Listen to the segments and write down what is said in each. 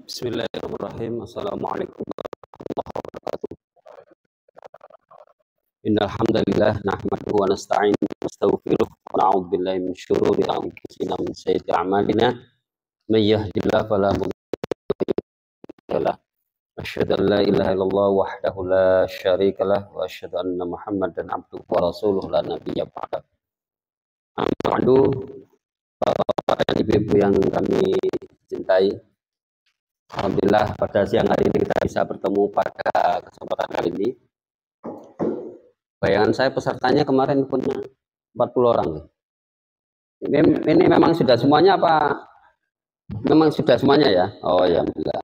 Bismillahirrahmanirrahim. Assalamualaikum warahmatullahi wabarakatuh. Innal hamdalillah nahmaduhu wa nasta'inuhu wa nastaghfiruh wa na'udzu billahi min syururi anfusina wa min sayyiati a'malina. May yahdihillahu fala mudilla lahu. Asyhadu an la ilaha illallah wahdahu la syarika lah wa asyhadu anna Muhammadan abduhu wa rasuluh la nabiyya ba'da. Amma ba'du, Bapak dan Ibu-ibu yang kami cintai, alhamdulillah pada siang hari ini kita bisa bertemu pada kesempatan kali ini. Bayangan saya pesertanya kemarin punya 40 orang. Ini memang sudah semuanya apa? Memang sudah semuanya ya? Oh ya, alhamdulillah.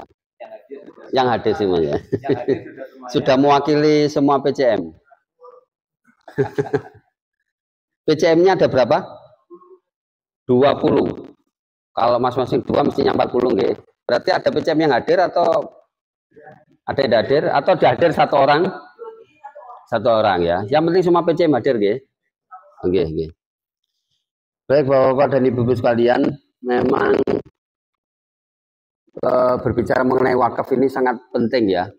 Yang hadir semuanya. Sudah mewakili semua PCM. PCM-nya ada berapa? 20. Kalau masing-masing 2 mestinya 40 nggih. Berarti ada PCM yang hadir atau ada yang hadir atau hadir satu orang? Satu orang ya. Yang penting semua PCM hadir nggih. Nggih. Baik Bapak-bapak dan Ibu-ibu sekalian, memang berbicara mengenai wakaf ini sangat penting ya.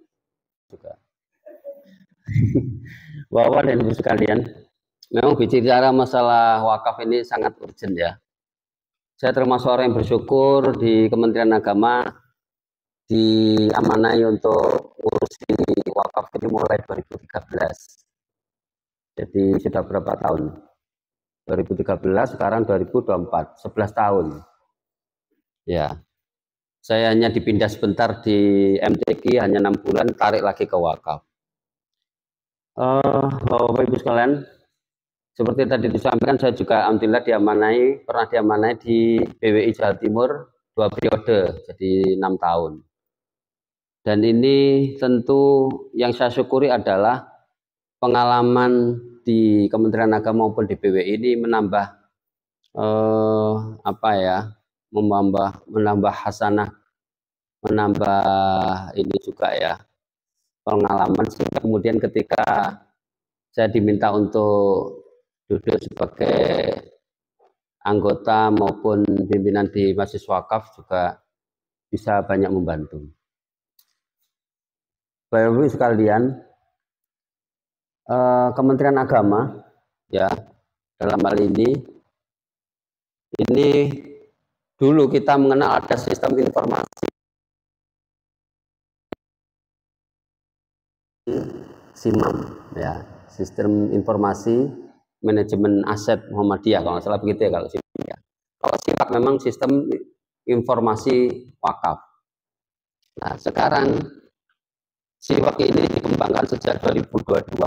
Bapak dan Ibu sekalian, memang bicara masalah wakaf ini sangat urgent ya. Saya termasuk orang yang bersyukur di Kementerian Agama diamanai untuk ngurusi wakaf ini mulai 2013. Jadi sudah berapa tahun? 2013, sekarang 2024, 11 tahun. Ya, saya hanya dipindah sebentar di MTQ, hanya 6 bulan, tarik lagi ke wakaf. Bapak Ibu sekalian, seperti tadi disampaikan, saya juga alhamdulillah pernah diamanai di BWI Jawa Timur 2 periode, jadi 6 tahun. Dan ini tentu yang saya syukuri adalah pengalaman di Kementerian Agama maupun di BWI ini menambah menambah hasanah, menambah ini juga ya pengalaman. Sehingga kemudian ketika saya diminta untuk duduk sebagai anggota maupun pimpinan di Majelis Wakaf juga bisa banyak membantu. Bapak Ibu sekalian, Kementerian Agama ya dalam hal ini dulu kita mengenal ada sistem informasi SIMAM ya, sistem informasi manajemen aset Muhammadiyah, kalau nggak salah begitu ya kalau SIMAM ya. Kalau SIWAK memang sistem informasi wakaf. Nah sekarang SIWAK ini dikembangkan sejak 2022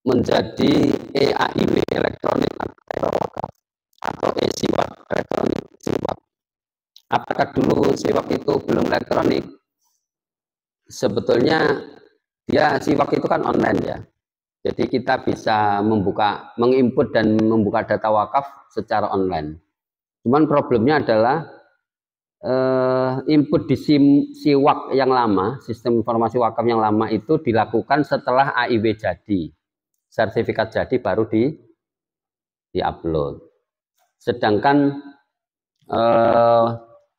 menjadi EAIW, elektronik akta wakaf, atau e-SIWAK, elektronik SIWAK. Apakah dulu SIWAK itu belum elektronik? Sebetulnya dia SIWAK itu kan online ya. Jadi kita bisa menginput dan membuka data wakaf secara online. Cuman problemnya adalah input di SIWAK yang lama, sistem informasi wakaf yang lama itu dilakukan setelah AIW jadi. Sertifikat jadi baru di-upload. Sedangkan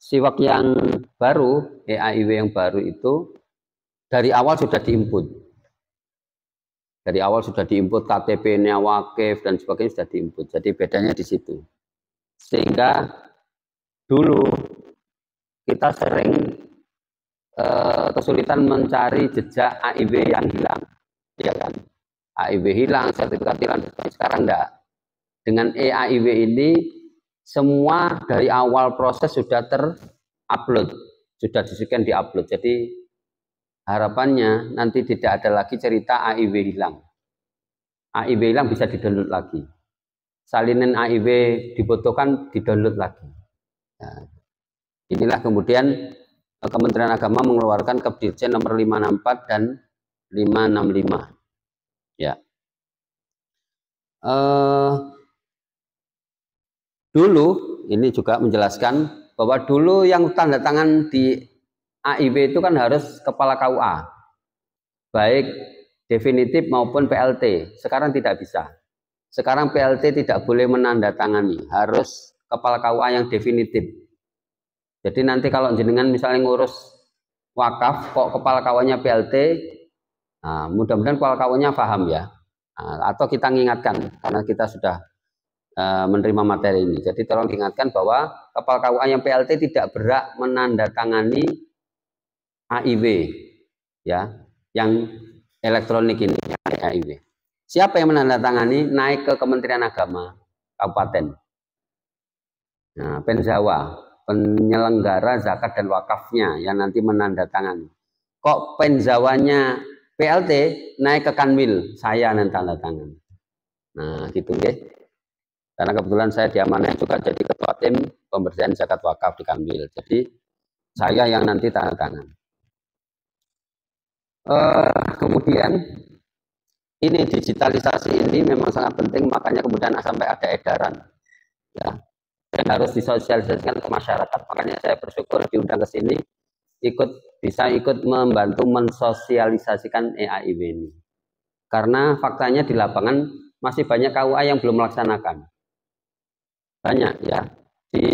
SIWAK yang baru, EAIW yang baru itu dari awal sudah diinput. Dari awal sudah diinput KTP-nya wakif dan sebagainya sudah diinput. Jadi bedanya di situ. Sehingga dulu kita sering kesulitan mencari jejak AIW yang hilang. Ya kan? AIW hilang, sertifikat hilang, sekarang enggak. Dengan EAIW ini semua dari awal proses sudah terupload, sudah di-scan di-upload. Jadi harapannya nanti tidak ada lagi cerita AIW hilang. AIW hilang bisa di-download lagi. Salinan AIW dibutuhkan, di-download lagi. Nah, inilah kemudian Kementerian Agama mengeluarkan Kepdirjen nomor 564 dan 565. Ya. Dulu ini juga menjelaskan bahwa dulu yang tanda tangan di AIW itu kan harus kepala KUA, baik definitif maupun PLT. Sekarang tidak bisa. Sekarang PLT tidak boleh menandatangani, harus kepala KUA yang definitif. Jadi nanti kalau jenengan misalnya ngurus wakaf kok kepala kawannya PLT, nah, mudah-mudahan kepala kawannya paham ya. Nah, atau kita mengingatkan karena kita sudah menerima materi ini. Jadi tolong diingatkan bahwa kepala KUA yang PLT tidak berhak menandatangani AIW ya, yang elektronik ini AIW. Siapa yang menandatangani? Naik ke Kementerian Agama Kabupaten. Nah, Penzawa, penyelenggara zakat dan wakafnya yang nanti menandatangani. Kok Penzawanya PLT naik ke Kanwil, saya nanti tanda tangan. Nah, gitu ya. Karena kebetulan saya diamanai juga jadi ketua tim pemberdayaan zakat wakaf di Kanwil. Jadi saya yang nanti tanda tangan. Kemudian ini digitalisasi ini memang sangat penting, makanya kemudian sampai ada edaran ya, dan harus disosialisasikan ke masyarakat. Makanya saya bersyukur diundang ke sini bisa ikut membantu mensosialisasikan EAIW ini. Karena faktanya di lapangan masih banyak KUA yang belum melaksanakan. Banyak ya. Di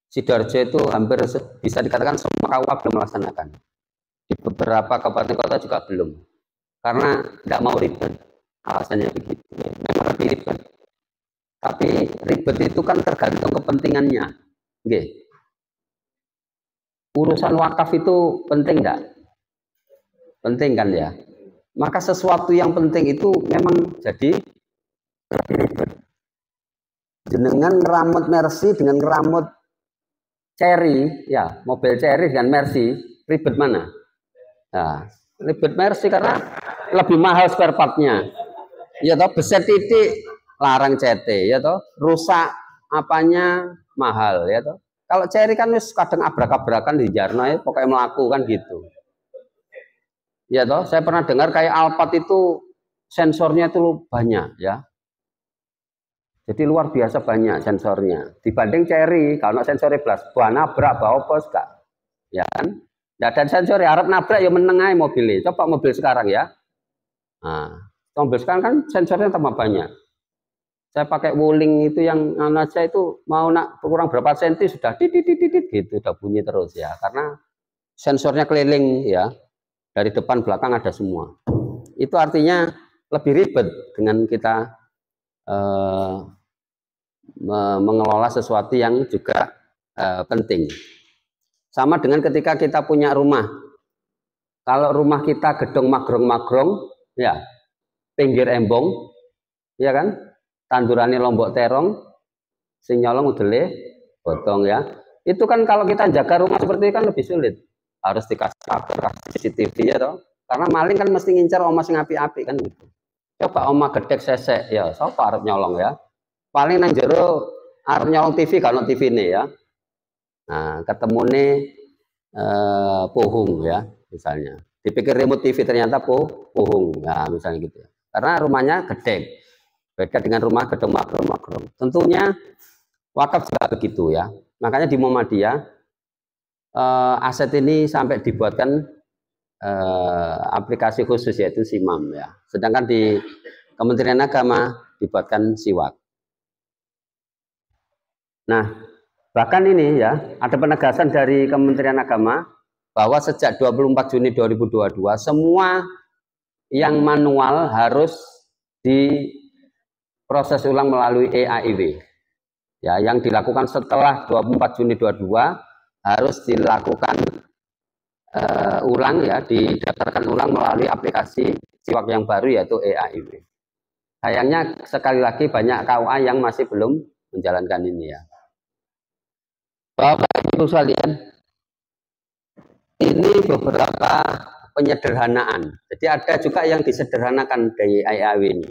Sidoarjo itu hampir bisa dikatakan semua KUA belum melaksanakan. Di beberapa kabupaten kota juga belum. Karena nggak mau ribet. Alasannya begitu. Memang lebih ribet. Tapi ribet itu kan tergantung kepentingannya. Oke. Urusan wakaf itu penting nggak? Penting kan ya? Maka sesuatu yang penting itu memang jadi ribet. Dengan ngeramut Mercy dengan ngeramut Cherry, ya mobil Cherry dengan Mercy, ribet mana? Nah, ribet Mercy karena lebih mahal spare partnya. Ya toh, beset titik larang CT, ya toh, rusak apanya mahal, ya toh. Kalau Cherry kan kadang abrak-abrakan di Jarno ya, pokoknya melakukan gitu. Ya toh, saya pernah dengar kayak Alphard itu sensornya itu banyak ya. Jadi luar biasa banyak sensornya. Dibanding Cherry, kalau sensornya belas, buah nabrak, bawa pos gak, ya kan? Nah, dan sensor harap nabrak ya meneng aja mobilnya. Coba mobil sekarang ya. Nah, mobil sekarang kan sensornya tambah banyak. Saya pakai Wuling itu yang anak saya itu mau nak kurang berapa senti sudah titit gitu, udah bunyi terus ya. Karena sensornya keliling ya, dari depan belakang ada semua. Itu artinya lebih ribet dengan kita mengelola sesuatu yang juga penting. Sama dengan ketika kita punya rumah. Kalau rumah kita gedung magrong-magrong, ya pinggir embong, ya kan, tandurannya lombok terong, sing nyolong udele, potong ya. Itu kan kalau kita jaga rumah seperti itu kan lebih sulit. Harus dikasih CCTV ya toh. Karena maling kan mesti ngincar oma sing api-api kan gitu. Coba oma gedek sesek, ya sapa arep nyolong ya. Paling nang jero arep nyolong TV kalau TV ini ya. Nah, ketemu nih pohung ya, misalnya. Dipikir remote TV ternyata pohung, ya misalnya gitu. Karena rumahnya gede, beda dengan rumah gedung makro-makro. Tentunya wakaf juga begitu ya. Makanya di Muhammadiyah aset ini sampai dibuatkan aplikasi khusus yaitu SIMAM ya. Sedangkan di Kementerian Agama dibuatkan SIWAK. Nah, bahkan ini ya, ada penegasan dari Kementerian Agama bahwa sejak 24 Juni 2022 semua yang manual harus diproses ulang melalui EAIW. Ya, yang dilakukan setelah 24 Juni 22 harus dilakukan ulang ya, didaftarkan ulang melalui aplikasi SIWAK yang baru yaitu EAIW. Sayangnya sekali lagi banyak KUA yang masih belum menjalankan ini ya. Bapak Ibu sekalian, ini beberapa penyederhanaan. Jadi ada juga yang disederhanakan dari EAIW ini.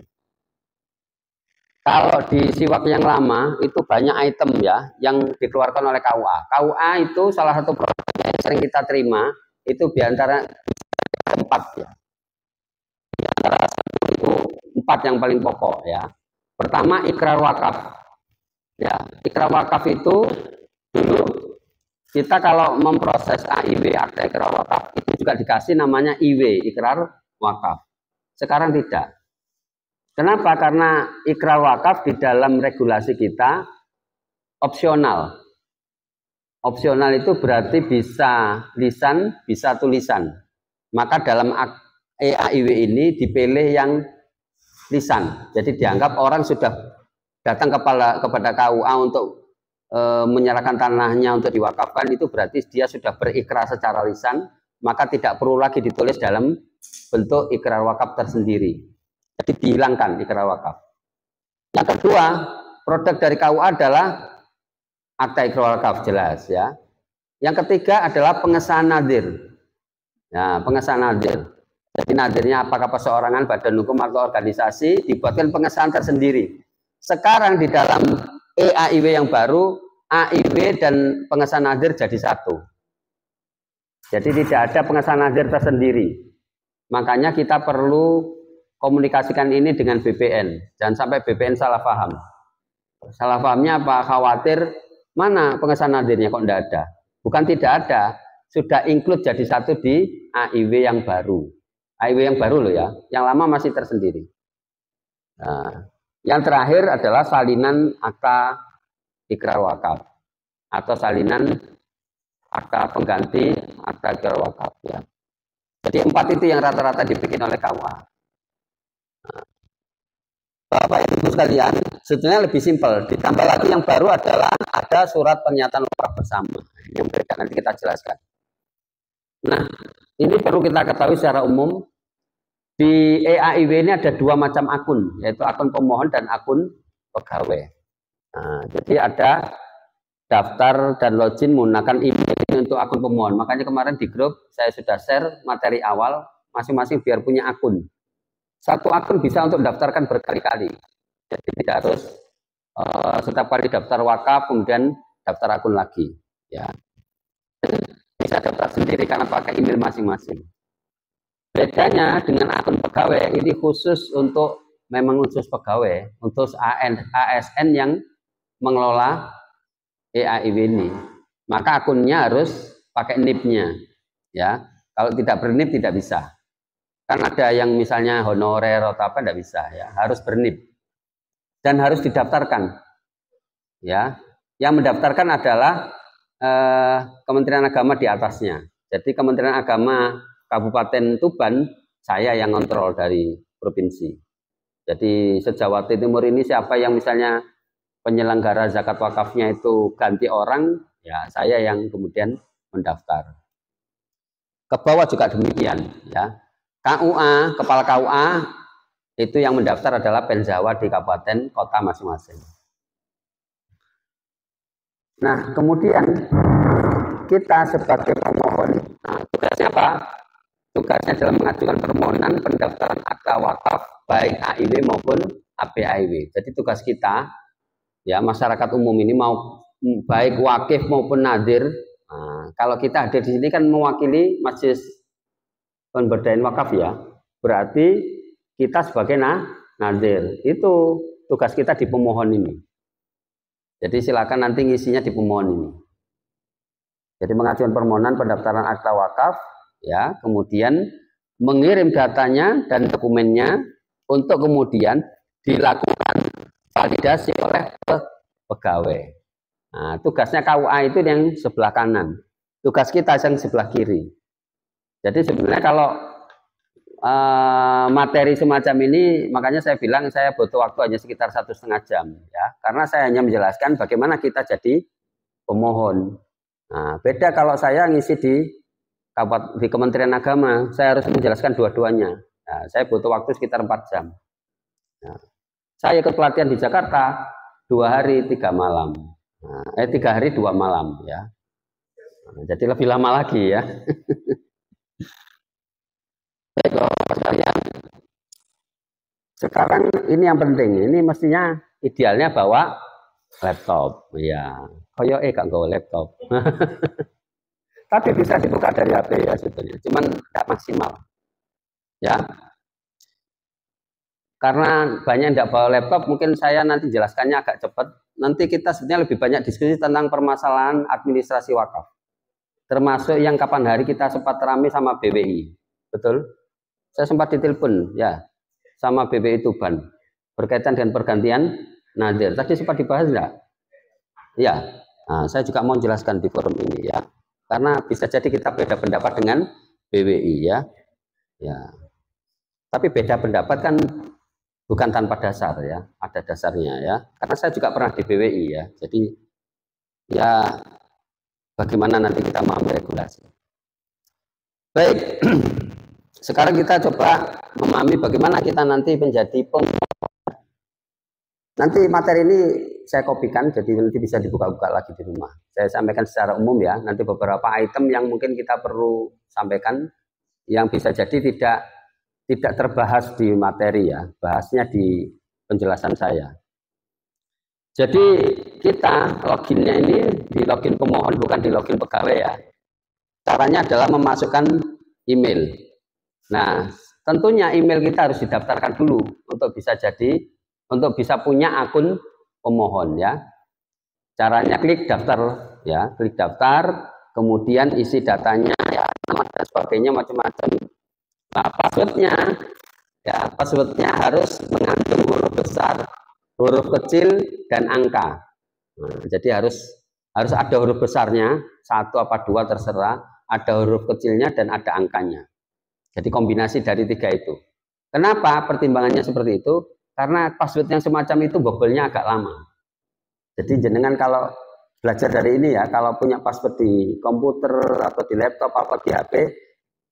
Kalau di SIWAK yang lama itu banyak item ya yang dikeluarkan oleh KUA. KUA itu salah satu produk yang sering kita terima itu diantara 4 ya. Di antara itu 4 yang paling pokok ya. Pertama ikrar wakaf. Ya, ikrar wakaf itu dulu kita kalau memproses AIW akta ikrar wakaf itu juga dikasih namanya IW, ikrar wakaf. Sekarang tidak. Kenapa? Karena ikrar wakaf di dalam regulasi kita opsional. Opsional itu berarti bisa lisan, bisa tulisan. Maka dalam EAIW ini dipilih yang lisan. Jadi dianggap orang sudah datang kepada KUA untuk menyerahkan tanahnya untuk diwakafkan, itu berarti dia sudah berikrar secara lisan, maka tidak perlu lagi ditulis dalam bentuk ikrar wakaf tersendiri. Jadi dihilangkan ikrar wakaf. Yang kedua, produk dari KUA adalah akta ikrar wakaf, jelas ya. Yang ketiga adalah pengesahan nadir. Ya, pengesahan nadir. Jadi nadirnya apakah perseorangan, badan hukum atau organisasi, dibuatkan pengesahan tersendiri. Sekarang di dalam EAIW yang baru, AIW dan pengesahan nadir jadi satu. Jadi tidak ada pengesahan nadir tersendiri. Makanya kita perlu komunikasikan ini dengan BPN. Jangan sampai BPN salah paham. Salah pahamnya apa? Khawatir mana pengesahan nadirnya kok tidak ada. Bukan tidak ada, sudah include jadi satu di AIW yang baru. AIW yang baru loh ya, yang lama masih tersendiri. Nah, yang terakhir adalah salinan akta ikrar wakaf atau salinan akta pengganti akta ikrar wakaf ya. Jadi 4 itu yang rata-rata dibikin oleh KUA. Nah, Bapak Ibu sekalian, sebetulnya lebih simpel. Ditambah lagi yang baru adalah ada surat pernyataan wakaf bersama. Yang berikut nanti kita jelaskan. Nah, ini perlu kita ketahui secara umum. Di EAIW ini ada 2 macam akun, yaitu akun pemohon dan akun pegawai. Nah, jadi ada daftar dan login menggunakan email ini untuk akun pemohon. Makanya kemarin di grup saya sudah share materi awal, masing-masing biar punya akun. Satu akun bisa untuk daftarkan berkali-kali. Jadi tidak harus setiap kali daftar wakaf kemudian daftar akun lagi. Ya, bisa daftar sendiri karena pakai email masing-masing. Bedanya dengan akun pegawai ini khusus untuk memang khusus pegawai, untuk ASN yang mengelola EAIW ini. Maka akunnya harus pakai NIP-nya. Ya, kalau tidak bernip tidak bisa. Kan ada yang misalnya honorer atau apa tidak bisa ya, harus bernip. Dan harus didaftarkan. Ya, yang mendaftarkan adalah Kementerian Agama di atasnya. Jadi Kementerian Agama Kabupaten Tuban, saya yang kontrol dari provinsi. Jadi se-Jawa Timur ini siapa yang misalnya penyelenggara zakat wakafnya itu ganti orang, ya saya yang kemudian mendaftar. Ke bawah juga demikian, ya. KUA, kepala KUA itu yang mendaftar adalah Penjawa di kabupaten kota masing-masing. Nah, kemudian kita sebagai pemohon, nah, tugasnya apa? Tugasnya dalam mengajukan permohonan pendaftaran akta wakaf baik AIW maupun APAIW. Jadi tugas kita ya masyarakat umum ini mau baik wakif maupun nadir. Nah, kalau kita hadir di sini kan mewakili Majelis Pemberdayaan Wakaf ya. Berarti kita sebagai nadir. Itu tugas kita di pemohon ini. Jadi silakan nanti ngisinya di pemohon ini. Jadi mengajukan permohonan pendaftaran akta wakaf ya, kemudian mengirim datanya dan dokumennya untuk kemudian dilakukan validasi oleh pegawai. Nah, tugasnya KUA itu yang sebelah kanan, tugas kita yang sebelah kiri. Jadi sebenarnya kalau materi semacam ini, makanya saya bilang saya butuh waktu hanya sekitar 1,5 jam ya, karena saya hanya menjelaskan bagaimana kita jadi pemohon. Nah, beda kalau saya ngisi di Kementerian Agama, saya harus menjelaskan dua-duanya. Nah, saya butuh waktu sekitar 4 jam. Nah, saya ikut pelatihan di Jakarta 2 hari 3 malam. Nah, 3 hari 2 malam ya. Nah, jadi lebih lama lagi ya. Baik, sekalian. Sekarang ini yang penting, ini mestinya idealnya bawa laptop, ya. Koyo gak nggawa laptop. Tapi bisa dibuka dari HP ya sebetulnya, cuman nggak maksimal. Ya. Karena banyak yang tidak bawa laptop, mungkin saya nanti jelaskannya agak cepat. Nanti kita sebenarnya lebih banyak diskusi tentang permasalahan administrasi wakaf. Termasuk yang kapan hari kita sempat ramai sama BWI. Betul? Saya sempat ditelepon ya sama BWI Tuban berkaitan dengan pergantian nadir. Tadi sempat dibahas enggak? Ya. Nah, saya juga mau jelaskan di forum ini ya, karena bisa jadi kita beda pendapat dengan BWI ya. Ya, tapi beda pendapat kan bukan tanpa dasar ya, ada dasarnya ya. Karena saya juga pernah di BWI ya, jadi ya bagaimana nanti kita mau meregulasi. Baik, sekarang kita coba memahami bagaimana kita nanti menjadi nanti materi ini saya kopikan, jadi nanti bisa dibuka-buka lagi di rumah. Saya sampaikan secara umum ya, nanti beberapa item yang mungkin kita perlu sampaikan, yang bisa jadi tidak terbahas di materi ya, bahasnya di penjelasan saya. Jadi kita loginnya ini di login pemohon, bukan di login pegawai ya. Caranya adalah memasukkan email. Nah, tentunya email kita harus didaftarkan dulu untuk bisa punya akun pemohon ya. Caranya klik daftar ya, klik daftar, kemudian isi datanya ya, nama dan sebagainya macam-macam. Nah, passwordnya harus mengandung huruf besar, huruf kecil dan angka. Nah, jadi harus ada huruf besarnya, 1 apa 2 terserah, ada huruf kecilnya dan ada angkanya. Jadi kombinasi dari 3 itu. Kenapa pertimbangannya seperti itu? Karena password yang semacam itu bobelnya agak lama. Jadi jenengan kalau belajar dari ini ya, kalau punya password di komputer atau di laptop atau di HP,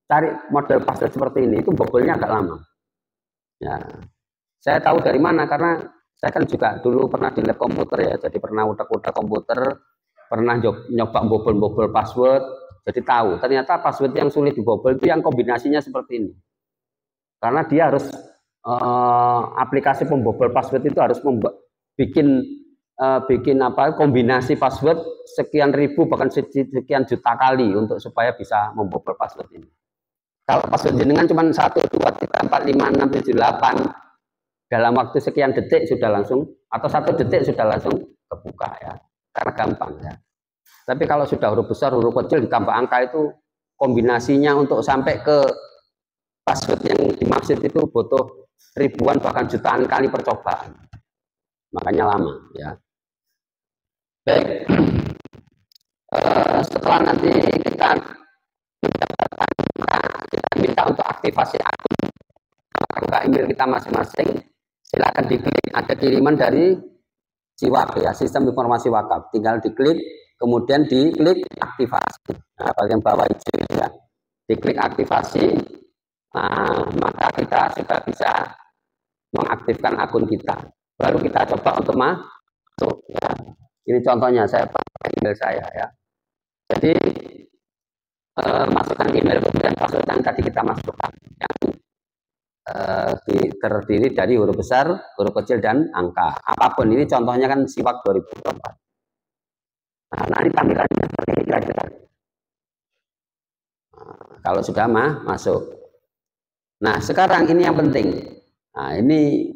cari model password seperti ini, itu bobelnya agak lama. Ya, saya tahu dari mana, karena saya kan juga dulu pernah di lab komputer ya, jadi pernah utak-utak komputer, pernah nyoba bobol-bobol password, jadi tahu ternyata password yang sulit dibobol itu yang kombinasinya seperti ini. Karena dia harus aplikasi pembobol password itu harus bikin kombinasi password sekian ribu bahkan sekian juta kali untuk supaya bisa membobol password ini. Kalau password jenengan cuma 1, 2, 3, 4, 5, 6, 7, 8 dalam waktu sekian detik sudah langsung, atau 1 detik sudah langsung kebuka ya, karena gampang ya. Tapi kalau sudah huruf besar, huruf kecil ditambah angka itu kombinasinya untuk sampai ke password yang dimaksud itu butuh ribuan bahkan jutaan kali percobaan, makanya lama ya. Baik, setelah nanti kita mendapatkan, kita minta untuk aktivasi akun, buka email kita masing-masing, silakan diklik, ada kiriman dari SIWAK ya, sistem informasi wakaf, tinggal diklik, kemudian diklik aktivasi. Nah, bagian bawah hijau ya, diklik aktivasi. Nah, maka kita sudah bisa mengaktifkan akun kita. Baru kita coba untuk masuk ya. Ini contohnya saya pakai email saya ya. Jadi masukkan email, kemudian password yang tadi kita masukkan yang terdiri dari huruf besar, huruf kecil dan angka. Apapun ini contohnya kan SIWAK 2024. Nah, ini tampilannya seperti ini kira-kira. Kalau sudah masuk. Nah, sekarang ini yang penting. Nah, ini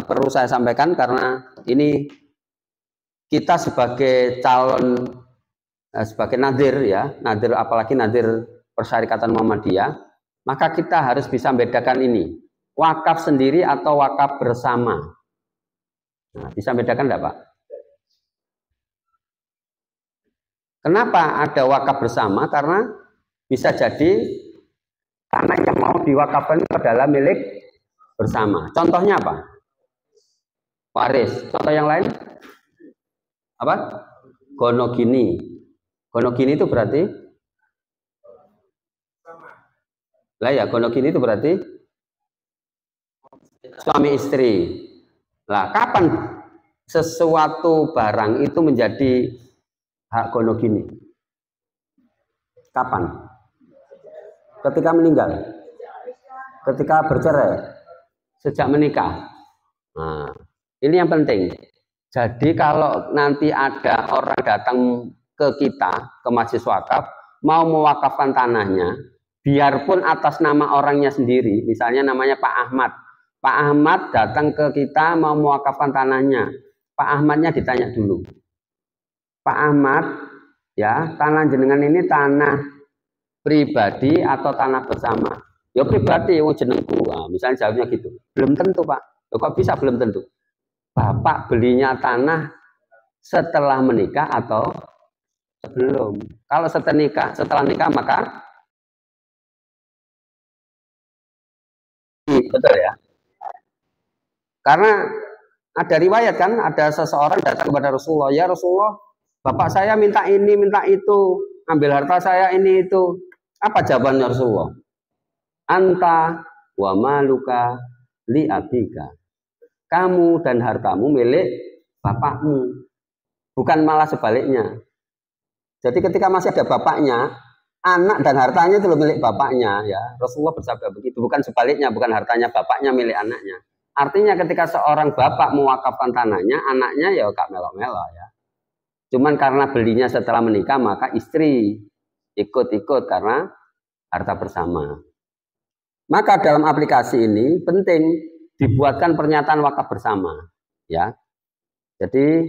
perlu saya sampaikan karena ini kita sebagai calon, sebagai nadir ya, nadir apalagi nadir Persyarikatan Muhammadiyah, maka kita harus bisa membedakan ini, wakaf sendiri atau wakaf bersama. Nah, bisa membedakan enggak, Pak? Kenapa ada wakaf bersama? Karena bisa jadi tanah yang mau diwakafkan itu adalah milik bersama. Contohnya apa? Waris. Contoh yang lain? Apa? Gonogini. Gonogini itu berarti? Lah ya, gonogini itu berarti suami istri. Lah, kapan sesuatu barang itu menjadi hak gonogini? Kapan? Ketika meninggal, ketika bercerai, sejak menikah. Nah, ini yang penting. Jadi kalau nanti ada orang datang ke kita, ke Majelis Wakaf, mau mewakafkan tanahnya, biarpun atas nama orangnya sendiri, misalnya namanya Pak Ahmad. Pak Ahmad datang ke kita mau mewakafkan tanahnya. Pak Ahmadnya ditanya dulu. Pak Ahmad, ya, tanah jenengan ini tanah pribadi atau tanah bersama? Ya pribadi, yang jenengku. Nah, misalnya jawabnya gitu. Belum tentu, Pak. Loh, kok bisa belum tentu? Bapak belinya tanah setelah menikah atau sebelum. Kalau setelah nikah maka betul ya. Karena ada riwayat kan, ada seseorang datang kepada Rasulullah, ya Rasulullah, bapak saya minta ini, minta itu, ambil harta saya ini itu. Apa jawabannya Rasulullah? Anta wa maluka li abika. Kamu dan hartamu milik bapakmu. Bukan malah sebaliknya. Jadi ketika masih ada bapaknya, anak dan hartanya itu milik bapaknya, ya. Rasulullah bersabda begitu, bukan sebaliknya, bukan hartanya bapaknya milik anaknya. Artinya ketika seorang bapak mewakafkan tanahnya, anaknya ya gak melo-melo ya. Cuman karena belinya setelah menikah, maka istri ikut-ikut karena harta bersama. Maka dalam aplikasi ini penting dibuatkan pernyataan wakaf bersama, ya. Jadi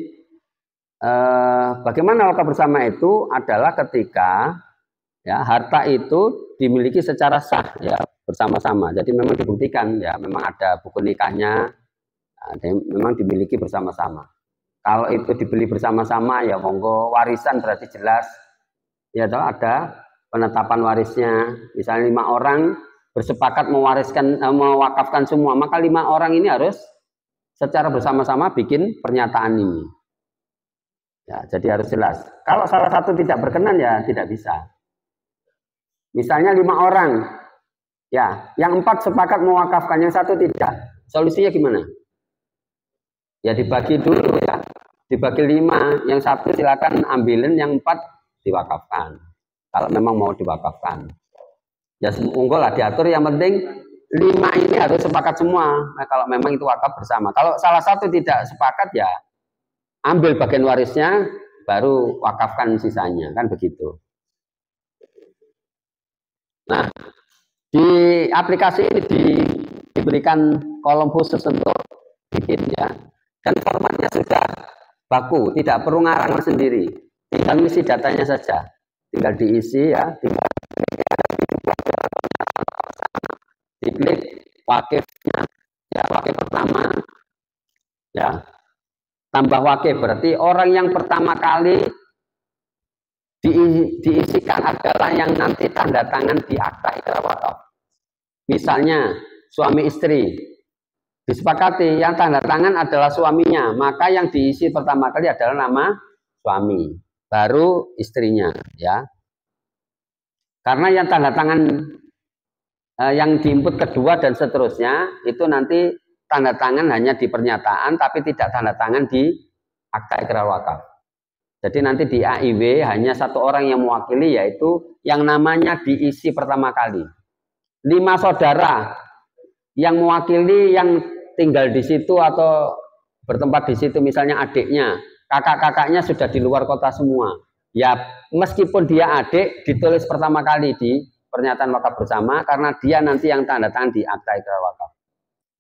bagaimana wakaf bersama itu adalah ketika ya harta itu dimiliki secara sah ya bersama-sama. Jadi memang dibuktikan ya, memang ada buku nikahnya, memang dimiliki bersama-sama. Kalau itu dibeli bersama-sama ya monggo, warisan berarti jelas ya toh ada penetapan warisnya. Misalnya 5 orang bersepakat mewakafkan semua, maka 5 orang ini harus secara bersama-sama bikin pernyataan ini. Ya, jadi harus jelas. Kalau salah satu tidak berkenan ya tidak bisa. Misalnya 5 orang, ya, yang 4 sepakat mewakafkan, yang 1 tidak. Solusinya gimana? Ya dibagi dulu ya, dibagi 5, yang 1 silakan ambilin, yang 4 diwakafkan. Kalau memang mau diwakafkan, ya unggul lah diatur. Yang penting 5 ini harus sepakat semua. Nah, kalau memang itu wakaf bersama. Kalau salah satu tidak sepakat ya ambil bagian warisnya, baru wakafkan sisanya, kan begitu. Nah, di aplikasi ini diberikan kolom khusus untuk bikin ya, dan formatnya sudah baku, tidak perlu ngarang sendiri, tinggal isi datanya saja, tinggal diisi ya, tinggal diklik wakifnya, ya wakif pertama, ya tambah wakif berarti orang yang pertama kali diisikan adalah yang nanti tanda tangan di akta ikrar wakaf. Misalnya suami istri disepakati yang tanda tangan adalah suaminya, maka yang diisi pertama kali adalah nama suami, baru istrinya ya. Karena yang tanda tangan yang diinput kedua dan seterusnya itu nanti tanda tangan hanya di pernyataan tapi tidak tanda tangan di akta ikrar wakaf. Jadi nanti di AIW hanya 1 orang yang mewakili, yaitu yang namanya diisi pertama kali. 5 saudara yang mewakili yang tinggal di situ atau bertempat di situ, misalnya adiknya, kakak-kakaknya sudah di luar kota semua. Ya meskipun dia adik, ditulis pertama kali di pernyataan wakaf bersama karena dia nanti yang tanda tangan di akta ikrar wakaf.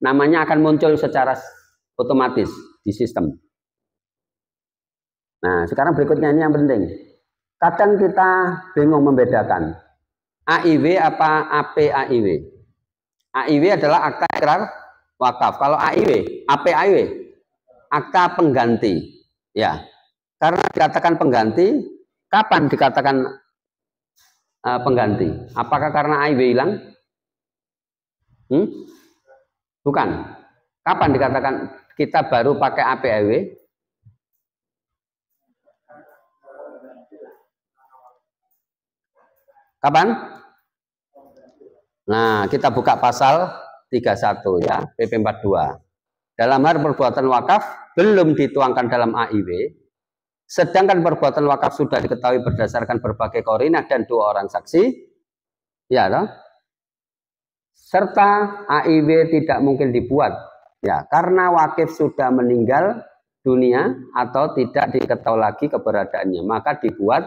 Namanya akan muncul secara otomatis di sistem. Nah, sekarang berikutnya ini yang penting. Kadang kita bingung membedakan AIW apa APAIW. AIW adalah akta ikrar wakaf. Kalau AIW, APAIW, akta pengganti. Ya, karena dikatakan pengganti, kapan dikatakan pengganti? Apakah karena AIW hilang? Bukan. Kapan dikatakan kita baru pakai APAIW? Kapan? Nah, kita buka pasal 31 ya, PP 42. Dalam hal perbuatan wakaf belum dituangkan dalam AIW, sedangkan perbuatan wakaf sudah diketahui berdasarkan berbagai korinah dan 2 orang saksi, ya toh? Serta AIW tidak mungkin dibuat, ya, karena wakif sudah meninggal dunia atau tidak diketahui lagi keberadaannya, maka dibuat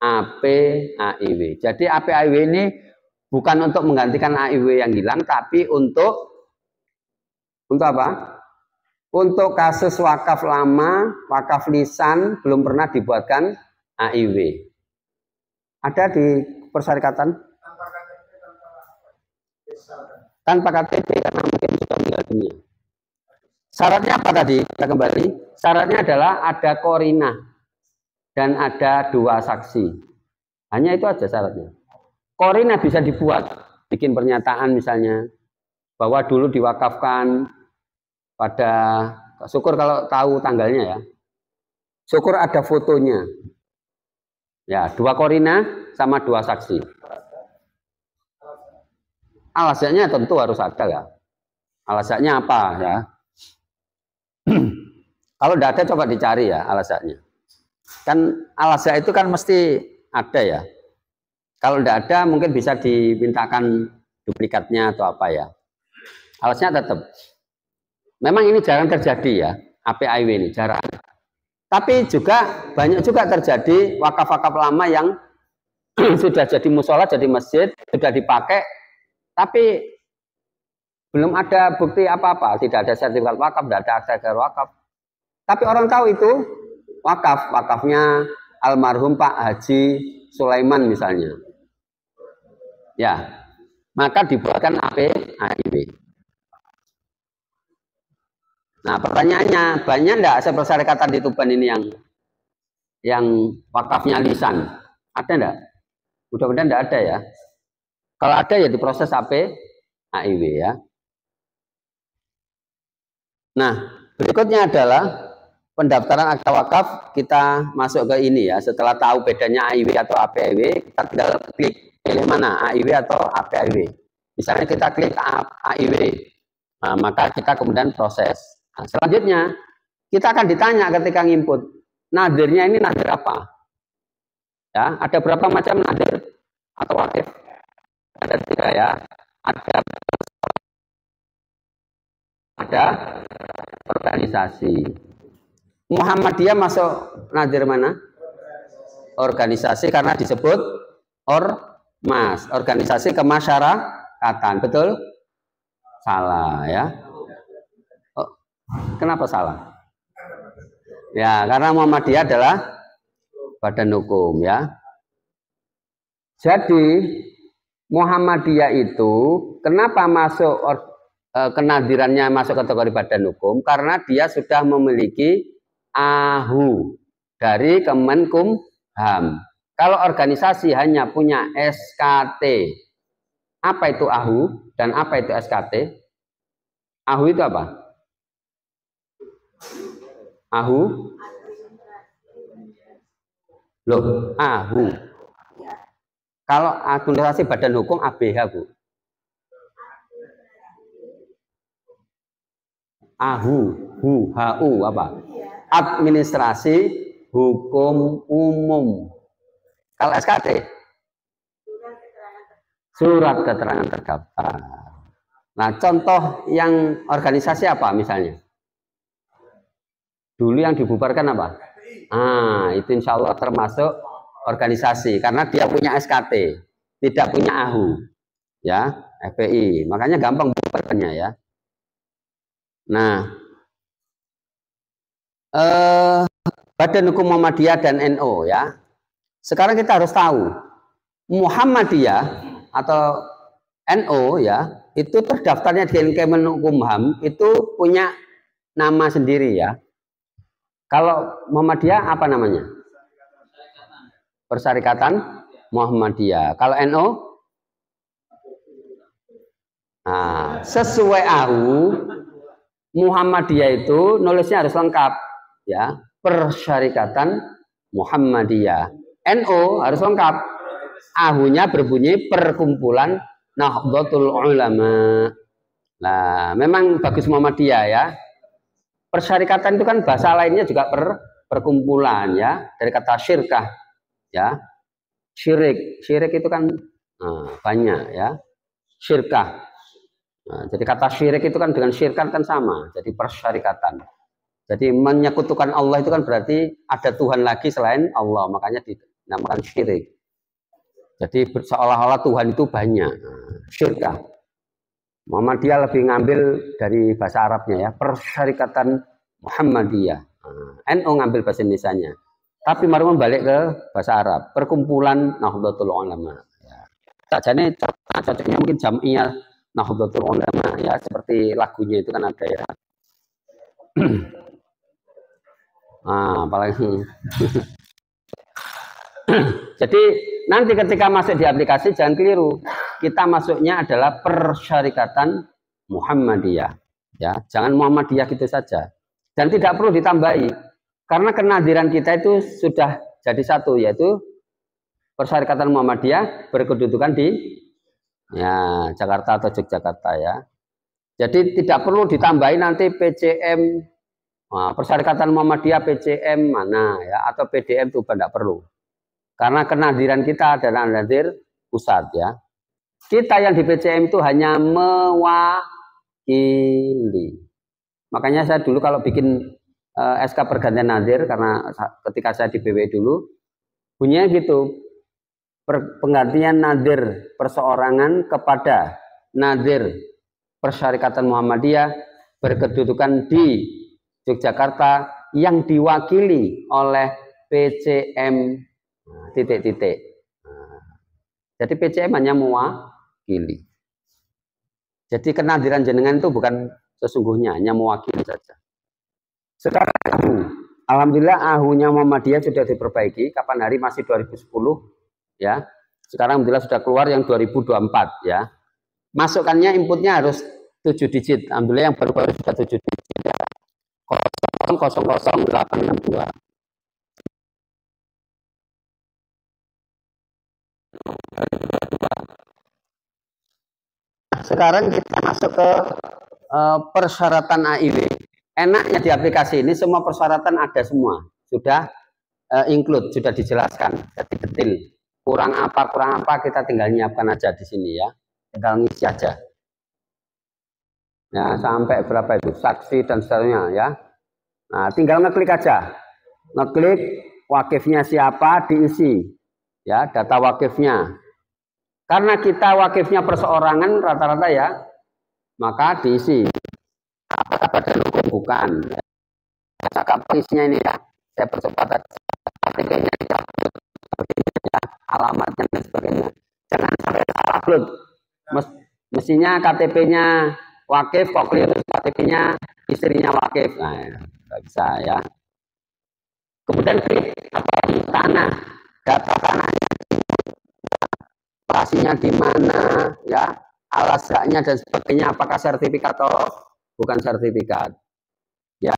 APAIW. Jadi APAIW ini bukan untuk menggantikan AIW yang hilang, tapi untuk apa? Untuk kasus wakaf lama, wakaf lisan belum pernah dibuatkan AIW. Ada di persyarikatan? Tanpa KTP karena mungkin sudah meninggal dunia. Syaratnya apa tadi? Kita kembali. Syaratnya adalah ada korinah dan ada dua saksi. Hanya itu aja syaratnya. Korinah bisa dibuat, bikin pernyataan misalnya bahwa dulu diwakafkan pada, syukur kalau tahu tanggalnya ya. Syukur ada fotonya. Ya, dua korinah sama dua saksi. Alasannya tentu harus ada ya. Alasannya apa ya? Kalau tidak ada coba dicari ya alasannya. Kan alasan itu kan mesti ada ya. Kalau tidak ada mungkin bisa dimintakan duplikatnya atau apa ya. Alasannya tetap. Memang ini jarang terjadi ya, APIW ini jarang. Tapi juga banyak juga terjadi wakaf-wakaf lama yang sudah jadi musola, jadi masjid, sudah dipakai, tapi belum ada bukti apa-apa, tidak ada sertifikat wakaf, tidak ada akta wakaf. Tapi orang tahu itu wakafnya almarhum Pak Haji Sulaiman misalnya. Ya, maka dibuatkan APIW. Nah, pertanyaannya, banyak enggak persyarikatan di Tuban ini yang wakafnya lisan? Ada enggak? Mudah-mudahan enggak ada ya. Kalau ada ya diproses APIW ya. Nah, berikutnya adalah pendaftaran akta wakaf. Kita masuk ke ini ya. Setelah tahu bedanya AIW atau APIW, kita tinggal klik pilih mana, AIW atau APIW. Misalnya kita klik AIW, nah, maka kita kemudian proses. Nah, selanjutnya kita akan ditanya ketika nginput, nadirnya ini nadir apa? Ya, ada berapa macam nadir atau wakif? Ada 3 ya. Ada organisasi. Muhammadiyah masuk nadir mana? Organisasi, karena disebut ormas, organisasi kemasyarakatan. Betul? Salah ya. Oh, kenapa salah? Ya, karena Muhammadiyah adalah badan hukum ya. Jadi Muhammadiyah itu kenapa masuk kenadirannya masuk kategori badan hukum? Karena dia sudah memiliki AHU dari Kemenkumham. Kalau organisasi hanya punya SKT, apa itu AHU dan apa itu SKT? AHU itu apa? AHU? Loh, AHU. Kalau administrasi badan hukum ABH, Bu. AHU, HU apa? Administrasi hukum umum. Kalau SKT? Surat keterangan terdaftar. Nah, contoh yang organisasi apa misalnya? Dulu yang dibubarkan apa? Itu insya Allah termasuk organisasi karena dia punya SKT, tidak punya AHU, ya, FPI. Makanya gampang bubarkannya ya. Nah, Badan Hukum Muhammadiyah dan NU ya. Sekarang kita harus tahu Muhammadiyah atau NU ya, itu terdaftarnya di Kemenkumham itu punya nama sendiri ya. Kalau Muhammadiyah apa namanya? Persyarikatan Muhammadiyah. Kalau NU? Nah, sesuai AHU Muhammadiyah itu nulisnya harus lengkap ya. Persyarikatan Muhammadiyah. NU harus lengkap. AHU-nya berbunyi Perkumpulan Nahdlatul Ulama. Nah, memang bagus Muhammadiyah ya. Persyarikatan itu kan bahasa lainnya juga perkumpulan ya, dari kata syirkah ya. Syirik itu kan banyak ya. Syirkah. Nah, jadi kata syirik itu kan dengan syirkan kan sama, jadi persyarikatan. Jadi menyekutukan Allah itu kan berarti ada Tuhan lagi selain Allah, makanya dinamakan syirik. Jadi seolah-olah Tuhan itu banyak. Syirkah. Muhammadiyah lebih ngambil dari bahasa Arabnya ya, Persyarikatan Muhammadiyah. NU ngambil bahasa Indonesianya. Tapi mari balik ke bahasa Arab, Perkumpulan Nahdlatul Ulama. Ya. Sajane cocoknya mungkin Jam'iyah Nahdlatul Ulama ya, seperti lagunya itu kan ada ya. Apalagi. Jadi nanti ketika masuk di aplikasi jangan keliru. Kita masuknya adalah Persyarikatan Muhammadiyah. Ya, jangan Muhammadiyah gitu saja. Dan tidak perlu ditambahi. Karena kenadiran kita itu sudah jadi satu, yaitu Persyarikatan Muhammadiyah berkedudukan di Jakarta atau Yogyakarta ya. Jadi tidak perlu ditambahi nanti PCM, Persyarikatan Muhammadiyah PCM mana ya, atau PDM itu tidak perlu. Karena kenadiran kita adalah nadir pusat ya. Kita yang di PCM itu hanya mewakili. Makanya saya dulu kalau bikin SK pergantian nadir, karena ketika saya di BW dulu, bunyinya gitu. Penggantian nadir perseorangan kepada nadir Persyarikatan Muhammadiyah berkedudukan di Yogyakarta yang diwakili oleh PCM titik-titik. Jadi PCM hanya mewakili. Jadi kenadiran jenengan itu bukan sesungguhnya, hanya mewakili saja. Sekarang alhamdulillah ahunya Muhammadiyah sudah diperbaiki. Kapan hari masih 2010 ya. Sekarang alhamdulillah sudah keluar yang 2024 ya. Masukkannya inputnya harus 7 digit. Alhamdulillah yang baru-baru sudah 7 digit ya. 000862. Sekarang kita masuk ke persyaratan AIW. Enaknya di aplikasi ini semua persyaratan ada semua. Sudah include, sudah dijelaskan. Jadi detail. Kurang apa kita tinggal nyiapkan aja di sini ya. Tinggal ngisi aja. Ya, sampai berapa itu? Saksi dan seterusnya ya. Nah, tinggal ngeklik aja. Ngeklik wakifnya siapa, diisi. Ya, data wakifnya. Karena kita wakifnya perseorangan rata-rata ya, maka diisi. Apakah badan hukum? Bukan. Cakap isinya ini ya. Saya percepat KTP-nya dicabut, ya, alamatnya dan sebagainya. Jangan sampai salah upload. Mestinya KTP-nya wakif, kok keliru KTP-nya istrinya wakif. Nah, nggak bisa ya. Kemudian klik apa ini? Tanah, data tanahnya, lokasinya di mana, ya, alas haknya dan sebagainya. Apakah sertifikat atau bukan sertifikat? Ya.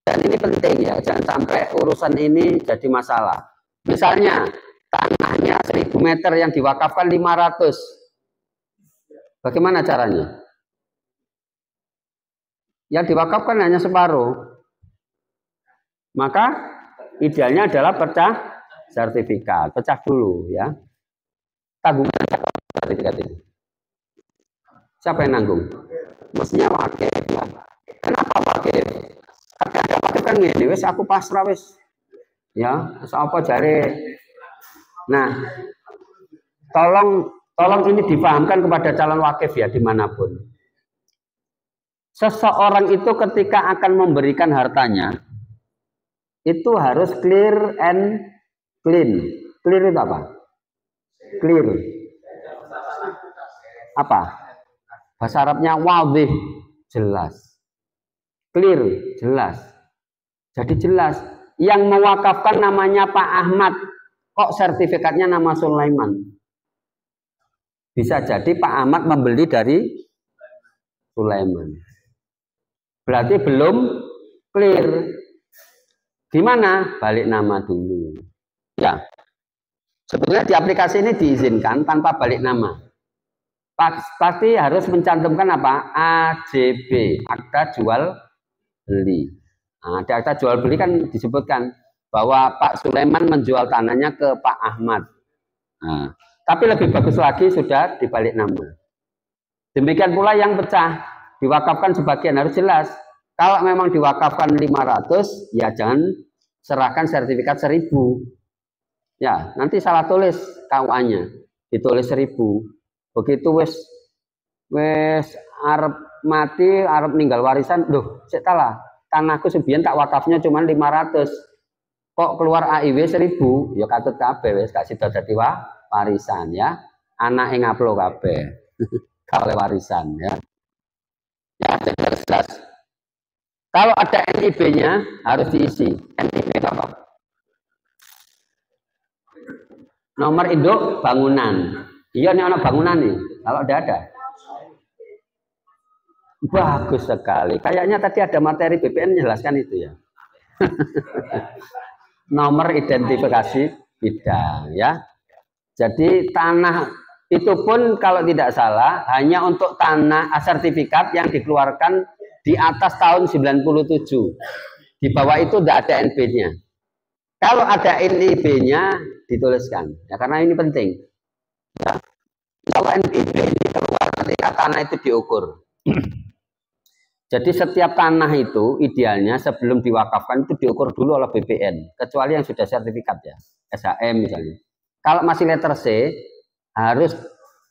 Dan ini penting ya, jangan sampai urusan ini jadi masalah. Misalnya tanahnya 1000 meter yang diwakafkan 500. Bagaimana caranya? Yang diwakafkan hanya separuh. Maka idealnya adalah pecah sertifikat. Pecah dulu ya. Tanggungan sertifikat ini. Siapa yang nanggung? Mestinya wakif ya. Kenapa wakif? Karena wakif kan ngene, wis aku pasrah wis. Ya, apa jare. Nah, tolong ini dipahamkan kepada calon wakif ya dimanapun. Seseorang itu ketika akan memberikan hartanya itu harus clear and clean. Clear itu apa? Clear. Apa? Bahasa Arabnya wadih, jelas. Clear, jelas. Jadi jelas. Yang mewakafkan namanya Pak Ahmad. Kok sertifikatnya nama Sulaiman? Bisa jadi Pak Ahmad membeli dari Sulaiman. Berarti belum clear. Gimana? Balik nama dulu. Ya. Sebetulnya di aplikasi ini diizinkan tanpa balik nama. Pasti harus mencantumkan apa? AJB, akta jual beli. Nah, di akta jual beli kan disebutkan bahwa Pak Sulaiman menjual tanahnya ke Pak Ahmad. Nah, tapi lebih bagus lagi sudah dibalik nama. Demikian pula yang pecah, diwakafkan sebagian harus jelas. Kalau memang diwakafkan 500, ya jangan serahkan sertifikat 1000. Ya, nanti salah tulis KUA-nya, ditulis 1000. Begitu wes arep mati, arep ninggal warisan, loh, cek salah. Tanahku sebiyen tak wakafnya cuma 500. Kok keluar AIW 1000? Ya katut kabeh wis gak sida dadi warisan ya. Anak yang ngaplo kabeh. Kalau warisan ya. Ya jelas. Kalau ada NIB-nya harus diisi. NIB apa? Nomor induk bangunan. Iya nih anak bangunan nih. Kalau ada. Bagus sekali. Kayaknya tadi ada materi BPN menjelaskan itu ya. Nomor identifikasi bidang ya. Jadi tanah itu pun kalau tidak salah hanya untuk tanah sertifikat yang dikeluarkan di atas tahun 97. Di bawah itu tidak ada NB-nya. Kalau ada NIB-nya dituliskan. Ya karena ini penting. Ya. Kalau NIB ini keluar ketika tanah itu diukur. Jadi setiap tanah itu idealnya sebelum diwakafkan itu diukur dulu oleh BPN. Kecuali yang sudah sertifikat ya. SHM misalnya. Kalau masih letter C harus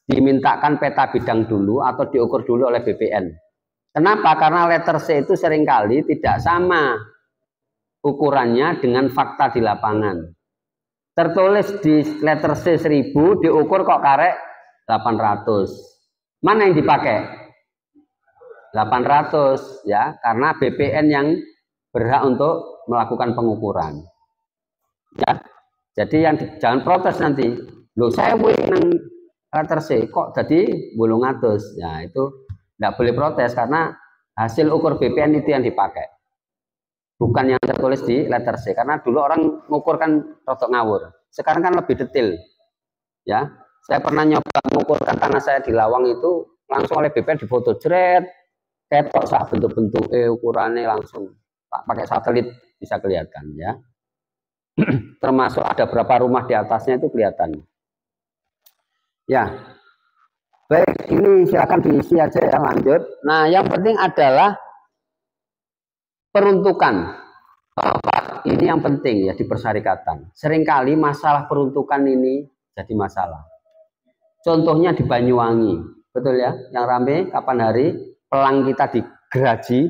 dimintakan peta bidang dulu atau diukur dulu oleh BPN. Kenapa? Karena letter C itu seringkali tidak sama ukurannya dengan fakta di lapangan. Tertulis di letter C 1000 diukur kok karek 800. Mana yang dipakai? 800 ya, karena BPN yang berhak untuk melakukan pengukuran. Ya. Jadi yang jangan protes nanti. Loh saya nang letter C kok jadi 800. Ya, itu tidak boleh protes karena hasil ukur BPN itu yang dipakai. Bukan yang tertulis di letter C karena dulu orang mengukur kan rotok ngawur. Sekarang kan lebih detail. Ya. Saya pernah nyoba mengukurkan tanah saya di Lawang itu langsung oleh BPN difoto jret. Ketok sah bentuk-bentuk ukurannya langsung pakai satelit bisa kelihatan ya. Termasuk ada berapa rumah di atasnya itu kelihatan. Ya. Baik, ini silakan diisi aja ya, lanjut. Nah, yang penting adalah peruntukan. Ini yang penting ya di persyarikatan. Seringkali masalah peruntukan ini jadi masalah. Contohnya di Banyuwangi, betul ya? Yang rame kapan hari? Pelang kita digeraji,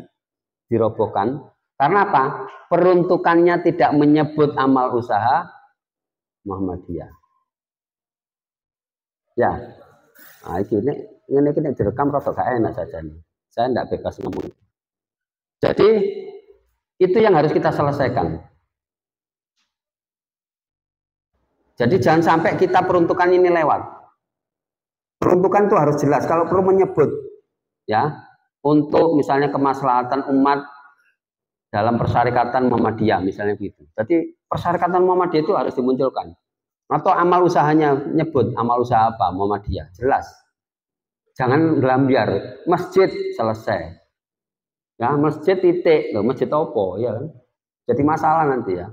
dirobohkan. Karena apa? Peruntukannya tidak menyebut amal usaha Muhammadiyah. Ya, nah, ini direkam rotok gak enak saja nih. Saya tidak bebas ngomong. Jadi itu yang harus kita selesaikan. Jadi jangan sampai kita peruntukan ini lewat. Peruntukan itu harus jelas. Kalau perlu menyebut, ya. Untuk misalnya kemaslahatan umat dalam persyarikatan Muhammadiyah misalnya gitu. Jadi persyarikatan Muhammadiyah itu harus dimunculkan. Atau amal usahanya nyebut amal usaha apa Muhammadiyah, jelas. Jangan gelambiar, masjid selesai. Ya, masjid titik, loh, masjid opo ya kan. Jadi masalah nanti ya.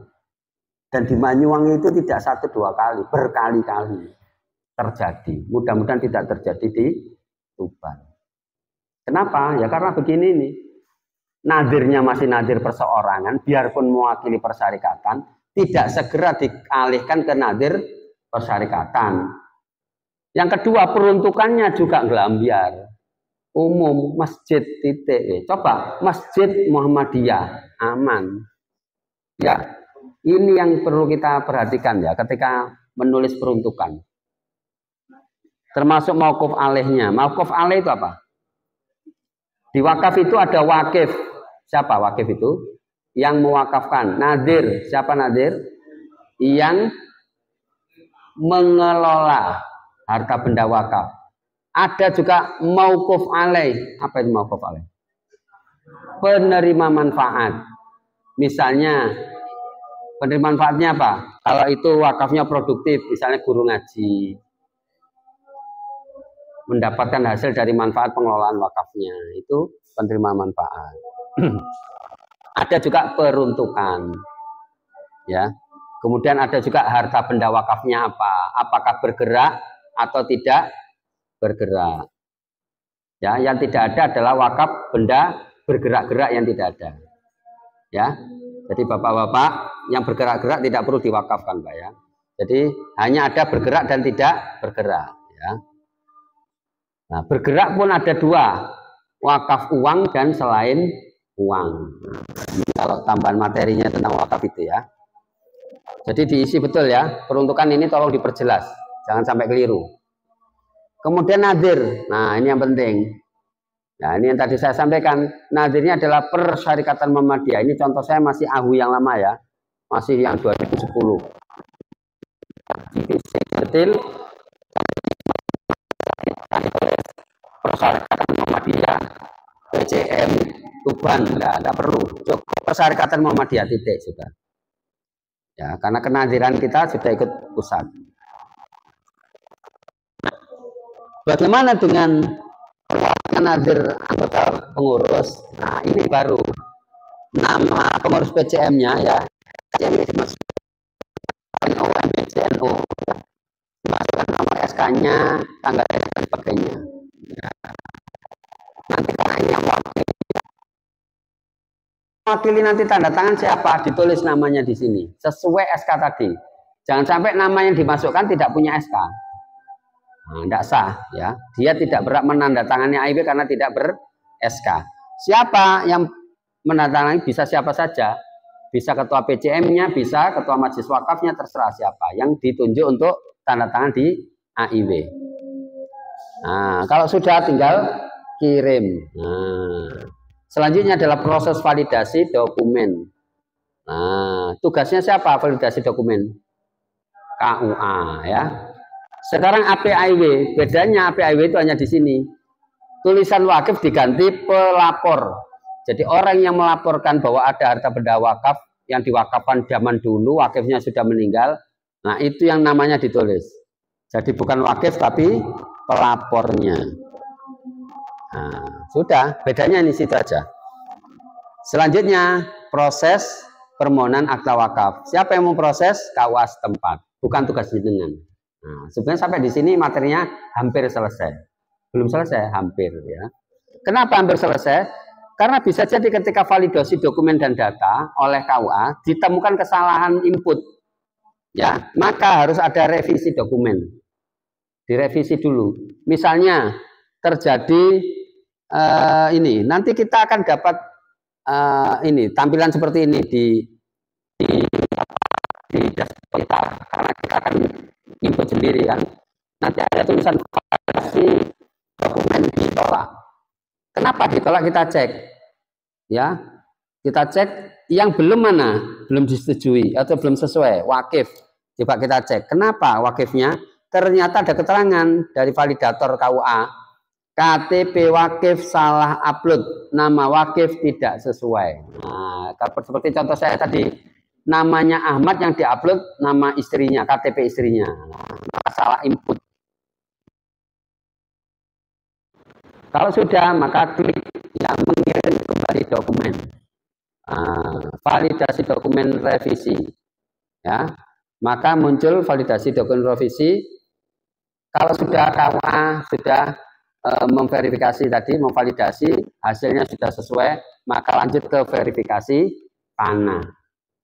Dan di Banyuwangi itu tidak 1-2 kali, berkali-kali terjadi. Mudah-mudahan tidak terjadi di Tuban. Kenapa? Ya karena begini nih. Nadirnya masih nadir perseorangan, biarpun mewakili persyarikatan, tidak segera dialihkan ke nadir persyarikatan. Yang kedua, peruntukannya juga gelambiar. Umum, masjid titik. Coba, masjid Muhammadiyah, aman. Ya, ini yang perlu kita perhatikan ya ketika menulis peruntukan. Termasuk mauquf alaihnya. Mauquf alaih itu apa? Di wakaf itu ada wakif. Siapa wakif itu? Yang mewakafkan. Nadir. Siapa nadir? Yang mengelola harta benda wakaf. Ada juga mauquf alaih. Apa itu mauquf alaih? Penerima manfaat. Misalnya, penerima manfaatnya apa? Kalau itu wakafnya produktif, misalnya guru ngaji. Mendapatkan hasil dari manfaat pengelolaan wakafnya, itu penerima manfaat. Ada juga peruntukan, ya. Kemudian ada juga harta benda wakafnya apa? Apakah bergerak atau tidak bergerak? Ya, yang tidak ada adalah wakaf benda bergerak-gerak yang tidak ada. Ya, jadi bapak-bapak yang bergerak-gerak tidak perlu diwakafkan, Pak ya. Jadi hanya ada bergerak dan tidak bergerak. Ya. Nah, bergerak pun ada 2, wakaf uang dan selain uang. Kalau tambahan materinya tentang wakaf itu ya. Jadi diisi betul ya, peruntukan ini tolong diperjelas, jangan sampai keliru. Kemudian nadir, nah ini yang penting. Nah, ini yang tadi saya sampaikan, nadirnya adalah Persyarikatan Muhammadiyah. Ini contoh saya masih AHU yang lama ya, masih yang 2010. Detail Persyarikatan Muhammadiyah, PCM, Tuban, enggak perlu. Cukup Persyarikatan Muhammadiyah titik sudah. Ya, karena kenadiran kita sudah ikut pusat. Bagaimana dengan nadir anggota pengurus? Nah, ini baru nama pengurus PCM-nya ya. PCM dimasukkan OMBCNO, dimasukkan nomor SK-nya, tanggal dan sebagainya. Ya. Nanti yang wakili nanti tanda tangan siapa, ditulis namanya di sini sesuai SK tadi. Jangan sampai nama yang dimasukkan tidak punya SK. Nah, tidak sah ya. Dia tidak berhak menandatangani AIW karena tidak ber-SK. Siapa yang menandatangani bisa siapa saja. Bisa ketua PCM-nya, bisa ketua majelis wakafnya, terserah siapa yang ditunjuk untuk tanda tangan di AIW. Nah, kalau sudah tinggal kirim. Nah, selanjutnya adalah proses validasi dokumen. Nah, tugasnya siapa validasi dokumen? KUA ya. Sekarang APIW, bedanya APIW itu hanya di sini. Tulisan wakif diganti pelapor. Jadi orang yang melaporkan bahwa ada harta benda wakaf yang diwakafkan zaman dulu, wakifnya sudah meninggal. Nah, itu yang namanya ditulis. Jadi bukan wakif tapi pelapornya. Nah, sudah, bedanya di situ aja. Selanjutnya, proses permohonan akta wakaf. Siapa yang memproses? KUA setempat, bukan tugas jenengan. Nah, sebenarnya sampai di sini materinya hampir selesai. Belum selesai, hampir ya. Kenapa hampir selesai? Karena bisa jadi ketika validasi dokumen dan data oleh KUA ditemukan kesalahan input. Ya, maka harus ada revisi dokumen. Direvisi dulu. Misalnya terjadi ini, nanti kita akan dapat ini tampilan seperti ini di dashboard kita, karena kita akan input sendiri kan. Nanti ada tulisan validasi dokumen ditolak. Kenapa ditolak? Kita cek. Ya. Kita cek yang belum mana? Belum disetujui atau belum sesuai wakif. Coba kita cek. Kenapa wakifnya? Ternyata ada keterangan dari validator KUA. KTP wakif salah upload. Nama wakif tidak sesuai. Nah, seperti contoh saya tadi. Namanya Ahmad yang diupload nama istrinya, KTP istrinya. Salah input. Kalau sudah, maka klik yang mengirim kembali dokumen. Validasi dokumen revisi. Ya, maka muncul validasi dokumen revisi. Kalau sudah KUA sudah memverifikasi tadi, memvalidasi, hasilnya sudah sesuai, maka lanjut ke verifikasi tanah.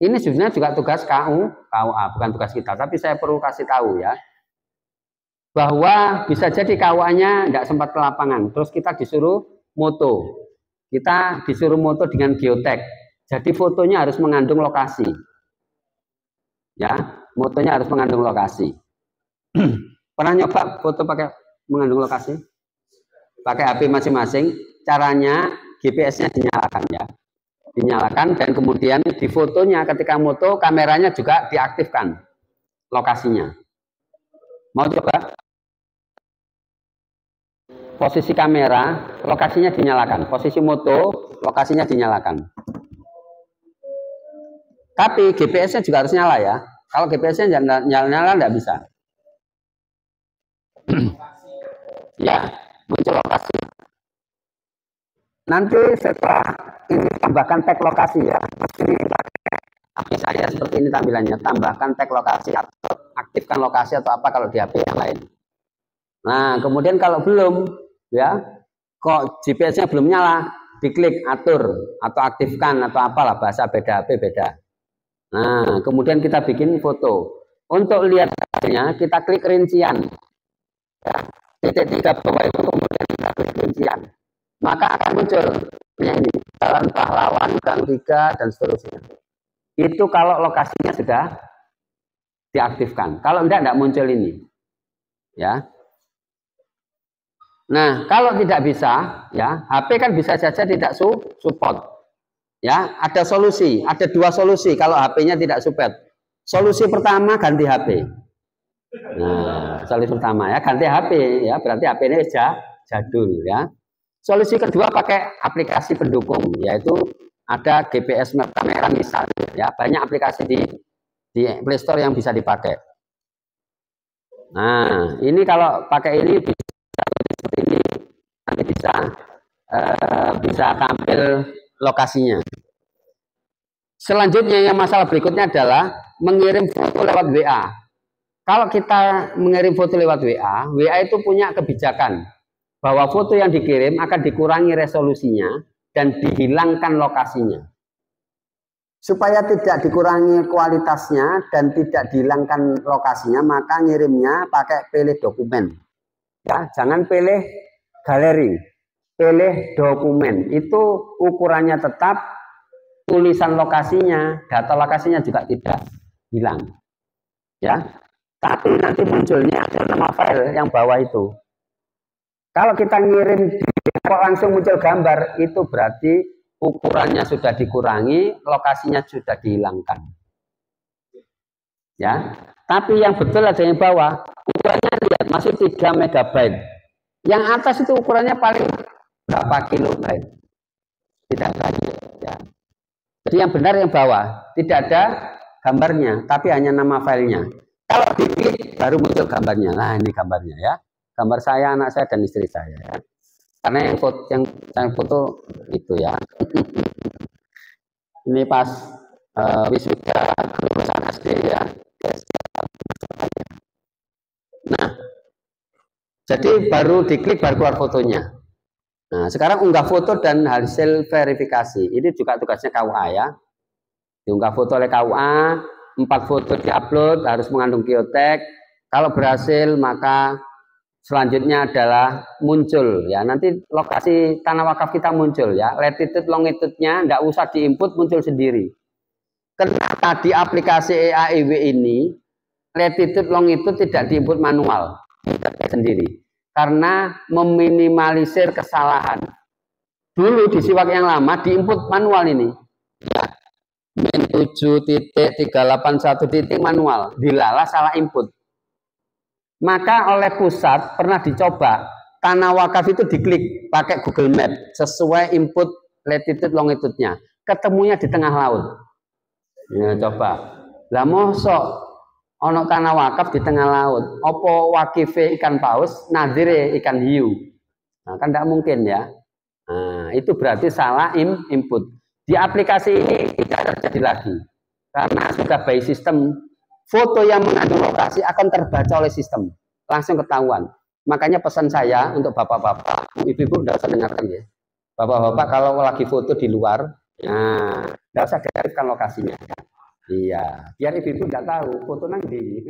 Ini sebenarnya juga tugas KUA, bukan tugas kita, tapi saya perlu kasih tahu ya, bahwa bisa jadi KUA-nya tidak sempat ke lapangan, terus kita disuruh moto, dengan geotek, jadi fotonya harus mengandung lokasi, ya, motonya harus mengandung lokasi. Pernah nyoba foto pakai mengandung lokasi? Pakai HP masing-masing, caranya GPS-nya dinyalakan ya. Dinyalakan dan kemudian di fotonya ketika moto kameranya juga diaktifkan lokasinya. Mau coba? Posisi kamera, lokasinya dinyalakan. Posisi moto, lokasinya dinyalakan. Tapi GPS-nya juga harus nyala ya. Kalau GPS-nya nyala nggak bisa. Ya, muncul lokasi. Nanti setelah ini tambahkan tag lokasi ya. Ini HP saya seperti ini tampilannya. Tambahkan tag lokasi atau aktifkan lokasi atau apa kalau di HP yang lain. Nah, kemudian kalau belum ya, kok GPS-nya belum nyala, diklik atur atau aktifkan atau apalah, bahasa beda HP beda. Nah, kemudian kita bikin foto. Untuk lihat hasilnya kita klik rincian. Ya, titik 3 bawah itu kemudian kita klik rincian. Maka akan muncul ini Jalan Pahlawan, Gang 3 dan seterusnya. Itu kalau lokasinya sudah diaktifkan. Kalau enggak muncul ini. Ya. Nah, kalau tidak bisa, ya HP kan bisa saja tidak support. Ya, ada solusi, ada dua solusi kalau HP-nya tidak support. Solusi pertama ganti HP. Nah, solusi pertama ya ganti HP ya, berarti HP ini jadul ya. Solusi kedua pakai aplikasi pendukung, yaitu ada GPS map kamera misalnya ya, banyak aplikasi di Play Store yang bisa dipakai. Nah, ini kalau pakai ini bisa seperti ini, nanti bisa tampil lokasinya. Selanjutnya yang masalah berikutnya adalah mengirim foto lewat WA. Kalau kita mengirim foto lewat WA, WA itu punya kebijakan bahwa foto yang dikirim akan dikurangi resolusinya dan dihilangkan lokasinya. Supaya tidak dikurangi kualitasnya dan tidak dihilangkan lokasinya, maka ngirimnya pakai pilih dokumen. Ya, jangan pilih galeri, pilih dokumen. Itu ukurannya tetap, tulisan lokasinya, data lokasinya juga tidak hilang. Ya, tapi nanti munculnya ada nama file yang bawah itu. Kalau kita ngirim kok langsung muncul gambar, itu berarti ukurannya sudah dikurangi, lokasinya sudah dihilangkan. Ya, tapi yang betul ada yang bawah, ukurannya lihat masih 3 MB. Yang atas itu ukurannya paling berapa kilobyte? Tidak banyak. Ya. Jadi yang benar yang bawah, tidak ada gambarnya, tapi hanya nama filenya. Kalau diklik baru muncul gambarnya. Nah, ini gambarnya ya. Gambar saya, anak saya, dan istri saya ya. Karena yang foto itu ya. Ini pas wisuda kelulusan SD ya. Nah, jadi baru diklik baru keluar fotonya. Nah, sekarang unggah foto dan hasil verifikasi. Ini juga tugasnya KUA ya. Diunggah foto oleh KUA, 4 foto diupload, harus mengandung geotek. Kalau berhasil maka selanjutnya adalah muncul ya. Nanti lokasi tanah wakaf kita muncul ya. Latitude longitude-nya enggak usah diinput, muncul sendiri. Kenapa di aplikasi EAIW ini latitude longitude tidak diinput manual, sendiri? Karena meminimalisir kesalahan. Dulu di siwak yang lama diinput manual ini. Ya. Min 7.381 manual, dilala salah input. Maka oleh pusat pernah dicoba tanah wakaf itu diklik pakai Google Map sesuai input latitude longitude-nya, ketemunya di tengah laut. Ya coba. Lah mosok ono tanah wakaf di tengah laut, opo wakife ikan paus, nadire ikan hiu. Nah, kan tidak mungkin ya. Nah, itu berarti salah input. Di aplikasi ini tidak terjadi lagi karena sudah by sistem, foto yang mengandung lokasi akan terbaca oleh sistem, langsung ketahuan. Makanya pesan saya untuk bapak-bapak, ibu-ibu tidak usah dengarkan ya. Bapak-bapak kalau lagi foto di luar, nah tidak usah diarifkan lokasinya. Iya, biar ibu-ibu tidak tahu foto nanti.